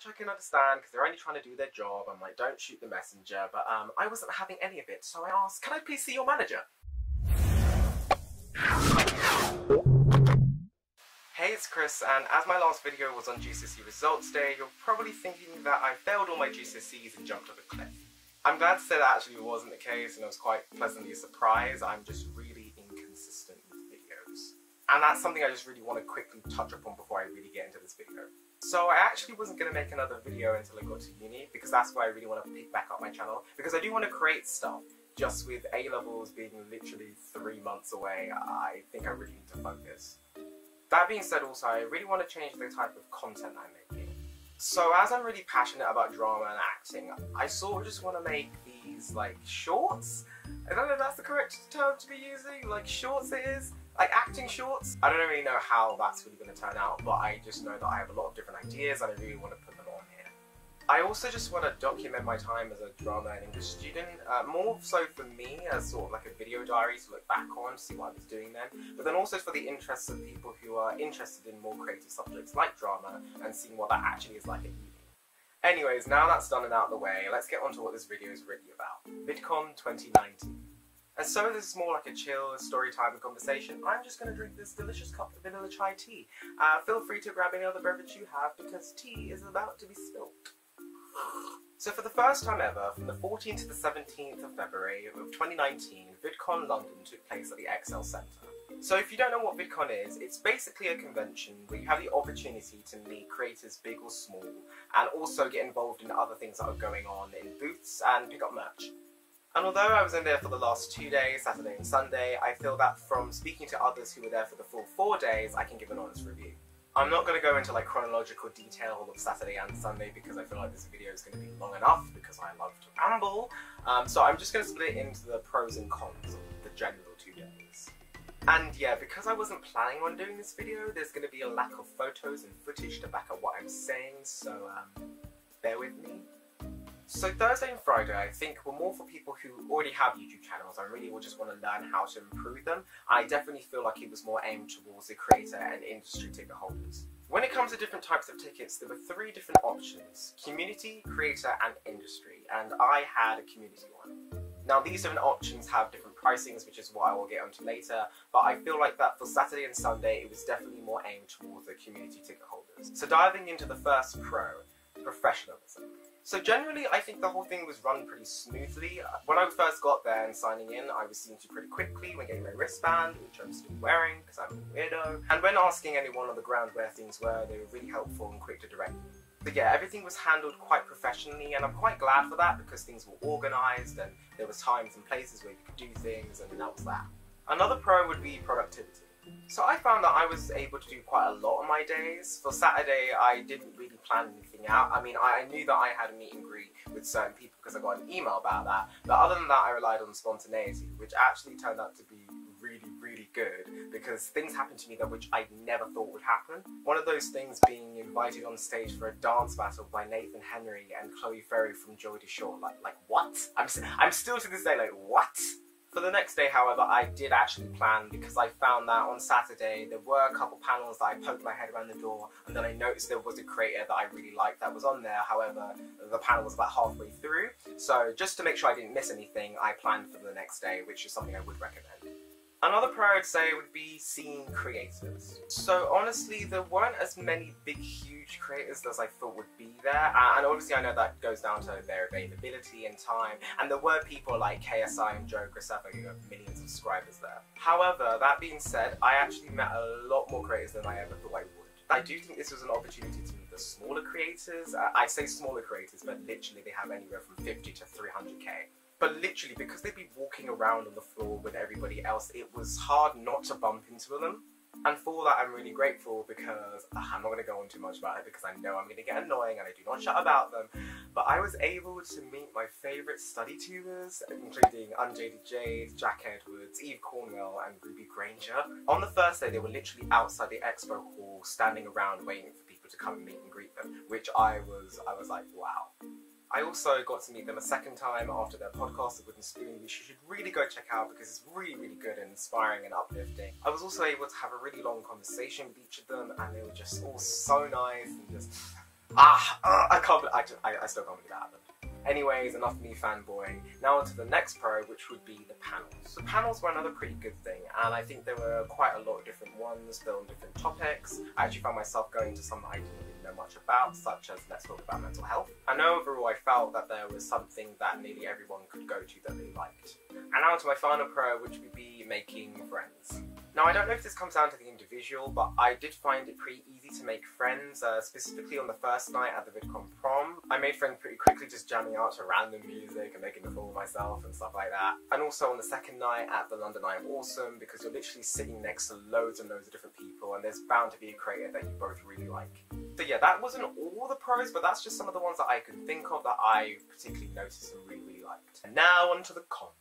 which I can understand because they're only trying to do their job. I'm like, don't shoot the messenger, but I wasn't having any of it, so I asked, can I please see your manager? Hey, it's Chris, and as my last video was on GCSE results day, you're probably thinking that I failed all my GCSEs and jumped off a cliff. I'm glad to say that actually wasn't the case, and I was quite pleasantly surprised. I'm just really inconsistent with videos. And that's something I just really want to quickly touch upon before I really get into this video. So I actually wasn't going to make another video until I got to uni, because that's why I really want to pick back up my channel, because I do want to create stuff. Just with A-levels being literally 3 months away, I think I really need to focus. That being said also, I really want to change the type of content I'm making. So as I'm really passionate about drama and acting, I sort of just want to make these like shorts. I don't know if that's the correct term to be using, like shorts it is. Like acting shorts. I don't really know how that's really going to turn out, but I just know that I have a lot of different ideas and I really want to put them on here. I also just want to document my time as a drama and English student, more so for me as sort of like a video diary to look back on, see what I was doing then, but then also for the interests of people who are interested in more creative subjects like drama and seeing what that actually is like at uni. Anyways, now that's done and out of the way, let's get on to what this video is really about. Vidcon 2019. And so this is more like a chill story time and conversation. I'm just going to drink this delicious cup of vanilla chai tea. Feel free to grab any other beverage you have because tea is about to be spilt. So for the first time ever, from the 14th to the 17th of February of 2019, Vidcon London took place at the Excel Centre. So if you don't know what Vidcon is, it's basically a convention where you have the opportunity to meet creators big or small, and also get involved in other things that are going on in booths and pick up merch. And although I was in there for the last 2 days, Saturday and Sunday, I feel that from speaking to others who were there for the full 4 days, I can give an honest review. I'm not going to go into like chronological detail of Saturday and Sunday because I feel like this video is going to be long enough because I love to ramble. So I'm just going to split it into the pros and cons of the general 2 days. And yeah, because I wasn't planning on doing this video, there's going to be a lack of photos and footage to back up what I'm saying, so bear with me. So Thursday and Friday, I think, were more for people who already have YouTube channels and really will just want to learn how to improve them. I definitely feel like it was more aimed towards the creator and industry ticket holders. When it comes to different types of tickets, there were 3 different options: community, creator and industry, and I had a community one. Now these different options have different pricings, which is what I will get onto later, but I feel like that for Saturday and Sunday it was definitely more aimed towards the community ticket holders. So diving into the first pro, professionalism. So generally, I think the whole thing was run pretty smoothly. When I first got there and signing in, I was seen to pretty quickly when getting my wristband, which I'm still wearing because I'm a weirdo. And when asking anyone on the ground where things were, they were really helpful and quick to direct me. But yeah, everything was handled quite professionally, and I'm quite glad for that because things were organised and there was times and places where you could do things, and that was that. Another pro would be productivity. So I found that I was able to do quite a lot on my days. For Saturday, I didn't really plan anything out. I mean, I knew that I had a meet and greet with certain people because I got an email about that. But other than that, I relied on spontaneity, which actually turned out to be really, really good because things happened to me that which I never thought would happen. One of those things being invited on stage for a dance battle by Nathan Henry and Chloe Ferry from Geordie Shore. Like what? I'm still to this day like, what? For the next day, however, I did actually plan because I found that on Saturday there were a couple panels that I poked my head around the door, and then I noticed there was a creator that I really liked that was on there. However, the panel was about halfway through, so just to make sure I didn't miss anything, I planned for the next day, which is something I would recommend. Another pro I'd say would be seeing creators. So honestly, there weren't as many big, huge creators as I thought would be there, and obviously I know that goes down to their availability and time, and there were people like KSI and Joe Graceffa who have millions of subscribers there. However, that being said, I actually met a lot more creators than I ever thought I would. I do think this was an opportunity to meet the smaller creators. I say smaller creators, but literally they have anywhere from 50 to 300k. But literally, because they'd be walking around on the floor with everybody else, it was hard not to bump into them. And for that, I'm really grateful because I'm not going to go on too much about it because I know I'm going to get annoying and I do not shut about them. But I was able to meet my favourite study tubers, including Untitled Chapter, Jack Edwards, Eve Cornwell and Ruby Granger. On the first day, they were literally outside the expo hall, standing around waiting for people to come and meet and greet them, which I was like, wow. I also got to meet them a second time after their podcast, The Wooden Spoon, which you should really go check out because it's really, really good and inspiring and uplifting. I was also able to have a really long conversation with each of them, and they were just all so nice and just, I I still can't believe that happened. Anyways, enough of me fanboying. Now on to the next pro, which would be the panels. The panels were another pretty good thing, and I think there were quite a lot of different ones, built on different topics. I actually found myself going to some that I didn't really know much about, such as Let's Talk About Mental Health. And overall, I felt that there was something that nearly everyone could go to that they liked. And now to my final pro, which would be making friends. Now, I don't know if this comes down to the individual, but I did find it pretty easy to make friends, specifically on the first night at the Vidcon prom. I made friends pretty quickly just jamming out to random music and making a fool of myself and stuff like that. And also on the second night at the London I Am Awesome, because you're literally sitting next to loads and loads of different people, and there's bound to be a creator that you both really like. So yeah, that wasn't all the pros, but that's just some of the ones that I could think of that I particularly noticed and really liked. And now onto the cons.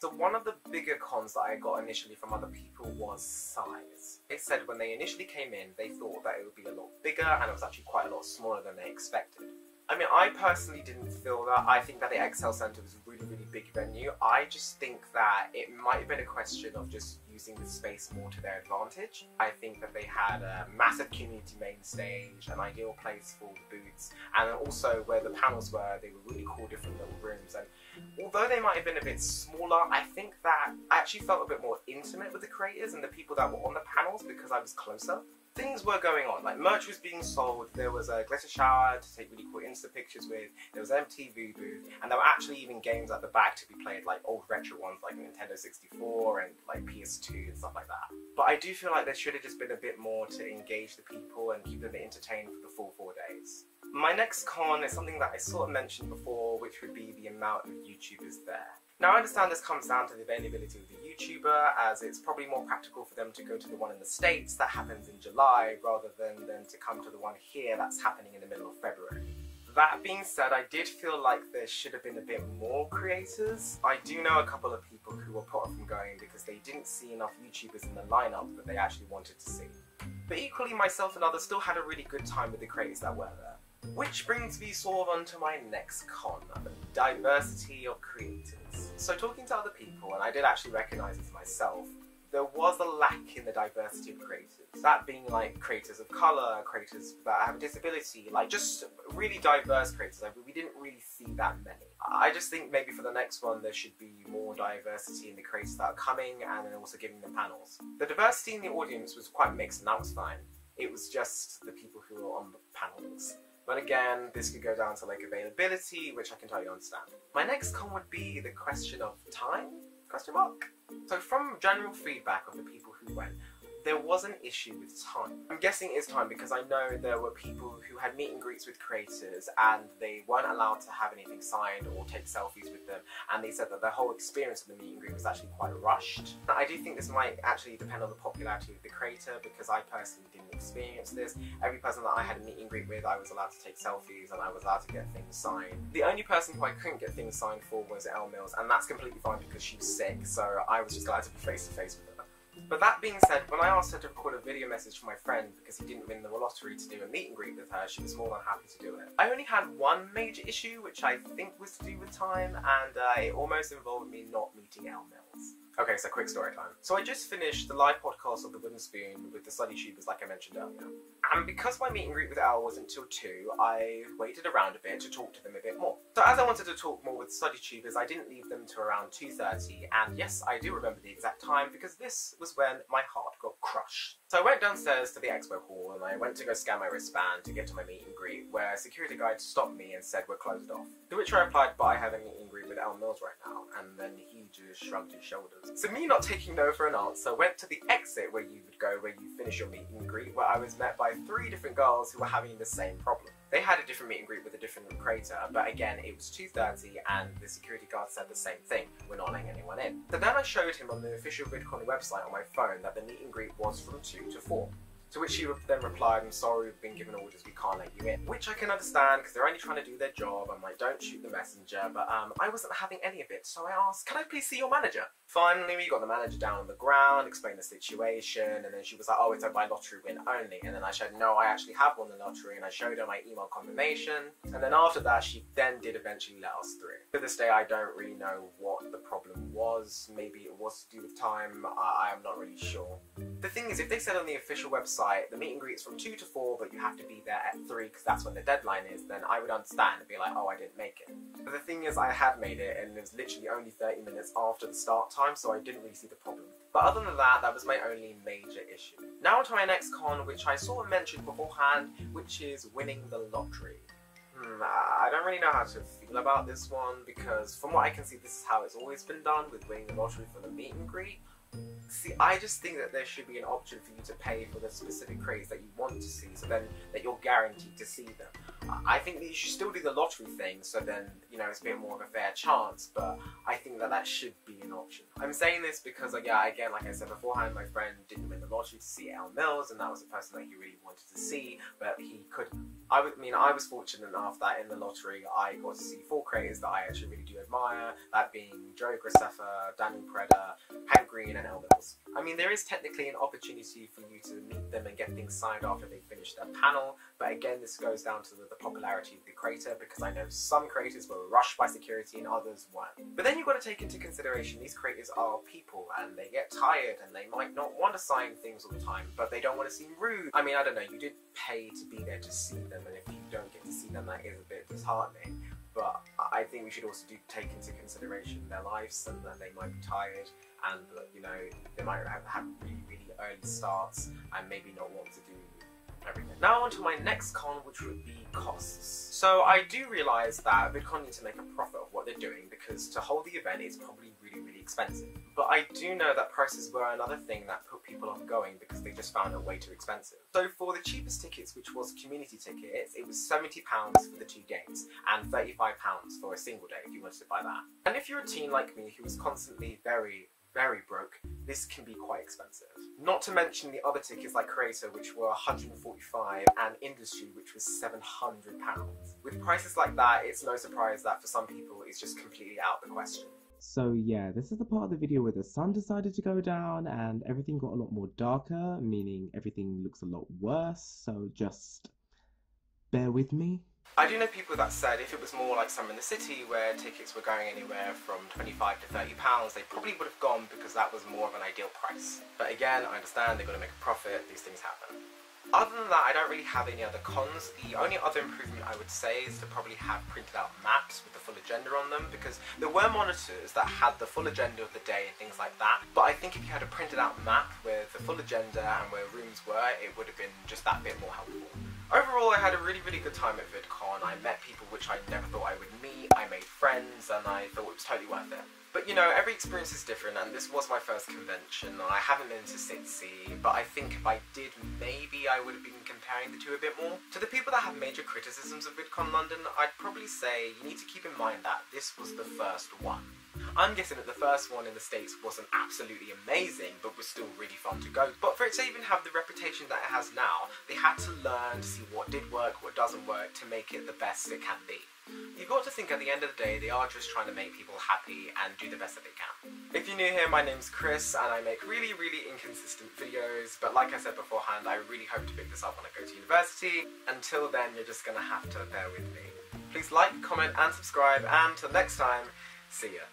So one of the bigger cons that I got initially from other people was size. They said when they initially came in, they thought that it would be a lot bigger, and it was actually quite a lot smaller than they expected. I mean, I personally didn't feel that. I think that the XL Centre was a really, really big venue. I just think that it might have been a question of just using the space more to their advantage. I think that they had a massive community main stage, an ideal place for the booths, and also where the panels were, they were really cool different little rooms. And although they might have been a bit smaller, I think that I actually felt a bit more intimate with the creators and the people that were on the panels because I was closer. Things were going on, like merch was being sold, there was a glitter shower to take really cool Insta pictures with, there was an MTV booth, and there were actually even games at the back to be played, like old retro ones like Nintendo 64 and like PS2 and stuff like that. But I do feel like there should have just been a bit more to engage the people and keep them entertained for the full 4 days. My next con is something that I sort of mentioned before, which would be the amount of YouTubers there. Now I understand this comes down to the availability of the YouTuber, as it's probably more practical for them to go to the one in the States that happens in July rather than them to come to the one here that's happening in the middle of February. That being said, I did feel like there should have been a bit more creators. I do know a couple of people who were put off from going because they didn't see enough YouTubers in the lineup that they actually wanted to see. But equally, myself and others still had a really good time with the creators that were there. Which brings me sort of onto my next con, the diversity of creators. So talking to other people, and I did actually recognise this myself, there was a lack in the diversity of creators. That being like creators of colour, creators that have a disability, like just really diverse creators. Like, we didn't really see that many. I just think maybe for the next one there should be more diversity in the creators that are coming, and then also giving them panels. The diversity in the audience was quite mixed, and that was fine. It was just the people who were on the panels. But again, this could go down to like availability, which I can totally understand. My next con would be the question of time? Question mark? So from general feedback of the people who went, there was an issue with time. I'm guessing it is time because I know there were people who had meet and greets with creators and they weren't allowed to have anything signed or take selfies with them, and they said that the whole experience of the meet and greet was actually quite rushed. I do think this might actually depend on the popularity of the creator, because I personally didn't experience this. Every person that I had a meet and greet with, I was allowed to take selfies and I was allowed to get things signed. The only person who I couldn't get things signed for was Elle Mills, and that's completely fine because she was sick, so I was just glad to be face to face with her. But that being said, when I asked her to record a video message for my friend because he didn't win the lottery to do a meet and greet with her, she was more than happy to do it. I only had one major issue, which I think was to do with time, and it almost involved me not meeting Elle Mills. Okay, so quick story time. So I just finished the live podcast of The Wooden Spoon with the study tubers like I mentioned earlier. And because my meet and greet with Elle wasn't till 2, I waited around a bit to talk to them a bit more. So as I wanted to talk more with study tubers, I didn't leave them to around 2:30, and yes, I do remember the exact time because this was when my heart got crushed. So I went downstairs to the expo hall and I went to go scan my wristband to get to my meet and greet, where a security guard stopped me and said we're closed off. To which I replied, but I have a meet and greet with Elle Mills right now, and then he just shrugged his shoulders. So me not taking no for an answer, went to the exit where you would go where you finish your meet and greet, where I was met by 3 different girls who were having the same problem. They had a different meet and greet with a different creator, but again, it was 2:30 and the security guard said the same thing, we're not letting anyone in. So then I showed him on the official Vidcon website on my phone that the meet and greet was from 2 to 4. To which he then replied, I'm sorry, we've been given orders, we can't let you in. Which I can understand, because they're only trying to do their job. I'm like, don't shoot the messenger, but I wasn't having any of it, so I asked, can I please see your manager? Finally, we got the manager down on the ground, explained the situation, and then she was like, oh, it's a by lottery win only. And then I said, no, I actually have won the lottery, and I showed her my email confirmation. And then after that, she then did eventually let us through. To this day, I don't really know what the problem was. Maybe it was to do with time. I am not really sure. The thing is, if they said on the official website, the meet and greet is from 2 to 4, but you have to be there at 3 because that's when the deadline is, then I would understand and be like, oh, I didn't make it. But the thing is, I had made it, and it was literally only 30 minutes after the start time, so I didn't really see the problem. But other than that, that was my only major issue. Now on to my next con, which I sort of mentioned beforehand, which is winning the lottery. I don't really know how to feel about this one, because from what I can see, this is how it's always been done with winning the lottery for the meet and greet. See, I just think that there should be an option for you to pay for the specific creators that you want to see, so then that you're guaranteed to see them. I think that you should still do the lottery thing, so then, you know, it's a bit more of a fair chance, but I think that that should be an option. I'm saying this because, yeah, again, like I said beforehand, my friend didn't win the lottery to see El Mills, and that was a person that he really wanted to see, but he couldn't. I was fortunate enough that in the lottery I got to see 4 creators that I actually really do admire, that being Joe Graceffa, Daniel Preda, Hank Green, and El Mills. I mean, there is technically an opportunity for you to meet them and get things signed after they finish their panel, but again, this goes down to the popularity of the creator, because I know some creators were rushed by security and others weren't. But then you've got to take into consideration these creators are people, and they get tired, and they might not want to sign things all the time, but they don't want to seem rude. I mean, I don't know, you did pay to be there to see them, and if you don't get to see them, that is a bit disheartening. But I think we should also take into consideration their lives, and that they might be tired, and that, you know, they might have really, really early starts, and maybe not want to do everything. Now on to my next con, which would be costs. So I do realise that Vidcon need to make a profit of what they're doing, because to hold the event is probably really, really expensive. But I do know that prices were another thing that put people off going, because they just found it way too expensive. So for the cheapest tickets, which was community tickets, it was £70 for the 2 games, and £35 for a single day if you wanted to buy that. And if you're a teen like me who is constantly very broke, this can be quite expensive. Not to mention the other tickets like Creator, which were £145, and Industry, which was £700. With prices like that, it's no surprise that for some people it's just completely out of the question. So yeah, this is the part of the video where the sun decided to go down and everything got a lot more darker, meaning everything looks a lot worse, so just bear with me. I do know people that said if it was more like Summer in the City, where tickets were going anywhere from £25 to £30, they probably would have gone, because that was more of an ideal price. But again, I understand they've got to make a profit, these things happen. Other than that, I don't really have any other cons. The only other improvement I would say is to probably have printed out maps with the full agenda on them, because there were monitors that had the full agenda of the day and things like that, but I think if you had a printed out map with the full agenda and where rooms were, it would have been just that bit more helpful. Overall, I had a really, really good time at Vidcon. I met people which I never thought I would meet, I made friends, and I thought it was totally worth it. But you know, every experience is different, and this was my first convention. I haven't been to Sitsi, but I think if I did, maybe I would have been comparing the two a bit more. To the people that have major criticisms of Vidcon London, I'd probably say you need to keep in mind that this was the first one. I'm guessing that the first one in the States wasn't absolutely amazing, but was still really fun to go. But for it to even have the reputation that it has now, they had to learn to see what did work, what doesn't work, to make it the best it can be. You've got to think at the end of the day, they are just trying to make people happy and do the best that they can. If you're new here, my name's Chris, and I make really, really inconsistent videos, but like I said beforehand, I really hope to pick this up when I go to university. Until then, you're just gonna have to bear with me. Please like, comment, and subscribe, and till next time, see ya.